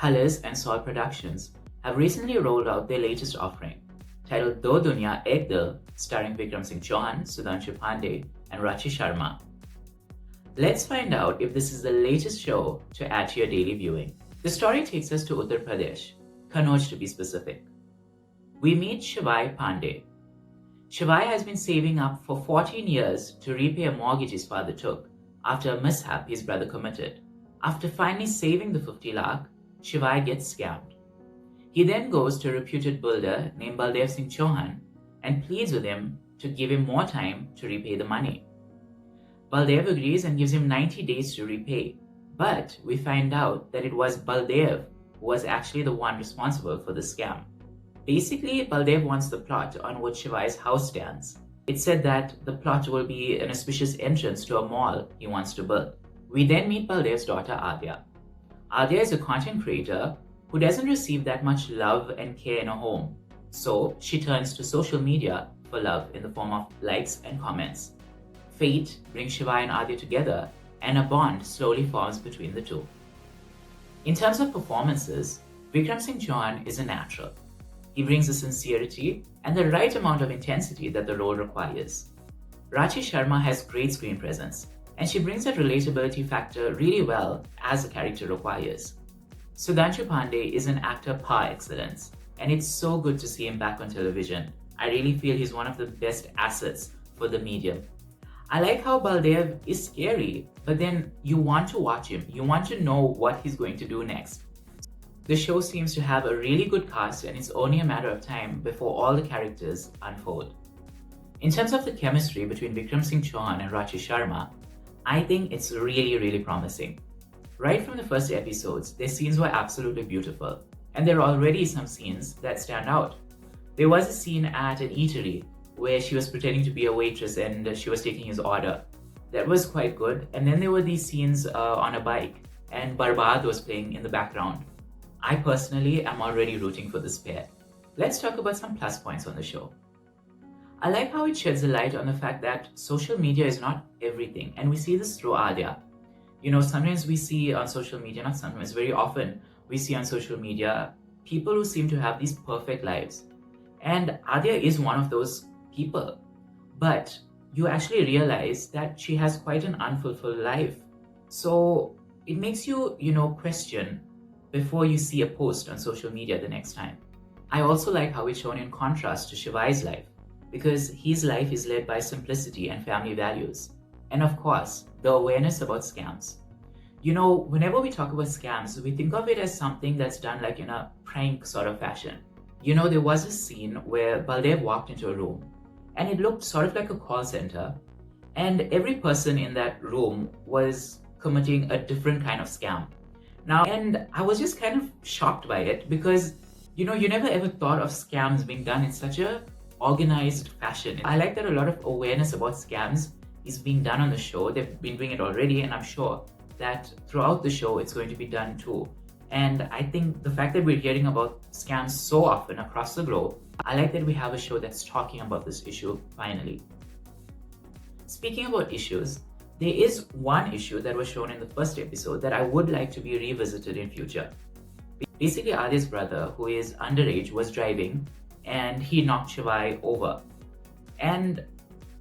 Colors and Sol Productions have recently rolled out their latest offering, titled Duniya Ek Dil, starring Vikram Singh Chauhan, Sudhanshu Pandey, and Rachi Sharma. Let's find out if this is the latest show to add to your daily viewing. The story takes us to Uttar Pradesh, Kannauj to be specific. We meet Shivai Pandey. Shivai has been saving up for 14 years to repay a mortgage his father took after a mishap his brother committed. After finally saving the 50 lakh, Shivai gets scammed. He then goes to a reputed builder named Vikram Singh Chauhan and pleads with him to give him more time to repay the money. Baldev agrees and gives him 90 days to repay, but we find out that it was Baldev who was actually the one responsible for the scam. Basically, Baldev wants the plot on which Shivai's house stands. It said that the plot will be an auspicious entrance to a mall he wants to build. We then meet Baldev's daughter Adya. Adya is a content creator who doesn't receive that much love and care in her home, so she turns to social media for love in the form of likes and comments. Fate brings Shivai and Adya together, and a bond slowly forms between the two. In terms of performances, Vikram Singh Chauhan is a natural. He brings the sincerity and the right amount of intensity that the role requires. Rachi Sharma has great screen presence, and she brings that relatability factor really well as the character requires. Sudhanshu Pandey is an actor par excellence, and it's so good to see him back on television. I really feel he's one of the best assets for the medium. I like how Baldev is scary, but then you want to watch him. You want to know what he's going to do next. The show seems to have a really good cast, and it's only a matter of time before all the characters unfold. In terms of the chemistry between Vikram Singh Chauhan and Rachi Sharma, I think it's really promising. Right from the first episodes, their scenes were absolutely beautiful, and there are already some scenes that stand out. There was a scene at an eatery where she was pretending to be a waitress and she was taking his order. That was quite good. And then there were these scenes on a bike, and Barbad was playing in the background. I personally am already rooting for this pair. Let's talk about some plus points on the show. I like how it sheds a light on the fact that social media is not everything, and we see this through Adya. You know, sometimes we see on social media, not sometimes, very often, we see on social media people who seem to have these perfect lives. And Adya is one of those people. But you actually realize that she has quite an unfulfilled life. So it makes you, question before you see a post on social media the next time. I also like how it's shown in contrast to Shivai's life, because his life is led by simplicity and family values. And of course, the awareness about scams. Whenever we talk about scams, we think of it as something that's done like in a prank sort of fashion. There was a scene where Baldev walked into a room, and it looked sort of like a call center, and every person in that room was committing a different kind of scam. And I was just kind of shocked by it because, you never ever thought of scams being done in such a organized fashion. I like that a lot of awareness about scams is being done on the show. They've been doing it already, and I'm sure that throughout the show it's going to be done too. And I think the fact that we're hearing about scams so often across the globe, I like that we have a show that's talking about this issue finally. Speaking about issues, there is one issue that was shown in the first episode that I would like to be revisited in future. Basically, Adya's brother, who is underage, was driving and he knocked Shivai over. And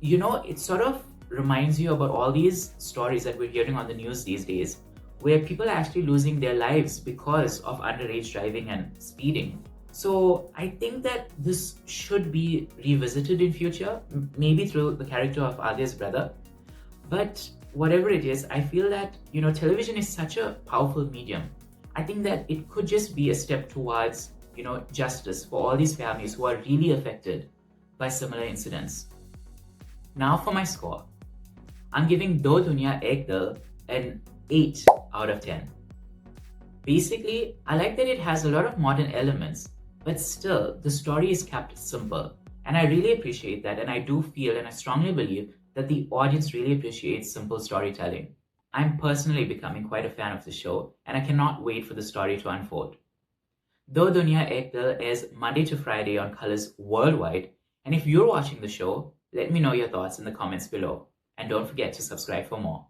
it sort of reminds you about all these stories that we're hearing on the news these days, where people are actually losing their lives because of underage driving and speeding. So I think that this should be revisited in future, maybe through the character of Adya's brother. But whatever it is, I feel that, television is such a powerful medium. I think that it could just be a step towards, justice for all these families who are really affected by similar incidents. Now for my score. I'm giving Duniya Ek Dil an 8 out of 10. Basically, I like that it has a lot of modern elements, but still, the story is kept simple. And I really appreciate that, and I do feel and I strongly believe that the audience really appreciates simple storytelling. I'm personally becoming quite a fan of the show, and I cannot wait for the story to unfold. Duniya Ek Dil airs Monday to Friday on Colors worldwide, and if you're watching the show, let me know your thoughts in the comments below. And don't forget to subscribe for more.